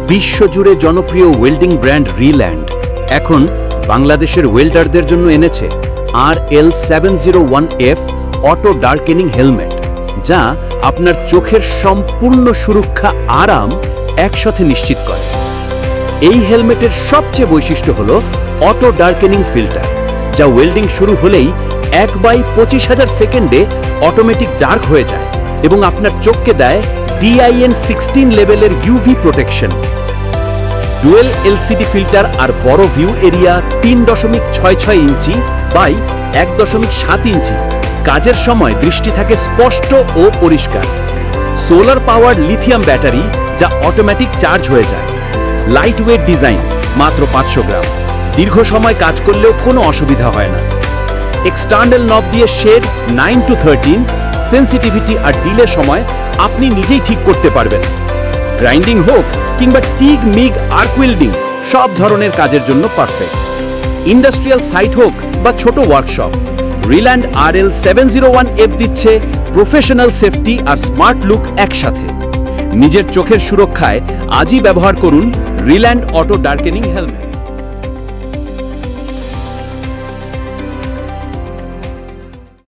বিশ্বজুড়ে জনপ্রিয় welding brand Riland এখন বাংলাদেশের ওয়েল্ডারদের জন্য এনেছে RL701F অটো ডার্কেনিং হেলমেট, যা আপনার চোখের সম্পূর্ণ সুরক্ষা আরাম একসাথে নিশ্চিত করে। এই হেলমেটের সবচেয়ে বৈশিষ্ট্য হল অটো ডার্কেনিং ফিল্টার, যা ওয়েল্ডিং শুরু হলেই 1/25,000 সেকেন্ডে অটোমেটিক ডার্ক হয়ে যায় এবং আপনার চোখকে দেয় DIN16 লেভেলের UV protection. Dual LCD filter আর বড় view area 3.66 inch by 1.7 inch, কাজের সময় দৃষ্টি থাকে স্পষ্ট ও পরিষ্কার। সোলার পাওয়ার লিথিয়াম ব্যাটারি, যা অটোমেটিক চার্জ হয়ে যায়। লাইট ওয়েট ডিজাইন, মাত্র 500 গ্রাম, দীর্ঘ সময় কাজ করলেও কোনো অসুবিধা হয় না। এক্সটার্নাল নব দিয়ে শেড 9 to 13, সেন্সিটিভিটি আর ডিলে সময় আপনি নিজেই ঠিক করতে পারবেন। গ্রাইন্ডিং হোক কিংবা টিগ মিগ আর্ক ওয়েল্ডিং, সব ধরনের কাজের জন্য পারফেক্ট। ইন্ডাস্ট্রিয়াল সাইট হোক বা ছোট ওয়ার্কশপ, রিল্যান্ড RL701F দিচ্ছে প্রফেশনাল সেফটি আর স্মার্ট লুক একসাথে। নিজের চোখের সুরক্ষায় আজই ব্যবহার করুন রিল্যান্ড অটো ডার্কেনিং হেলমেট।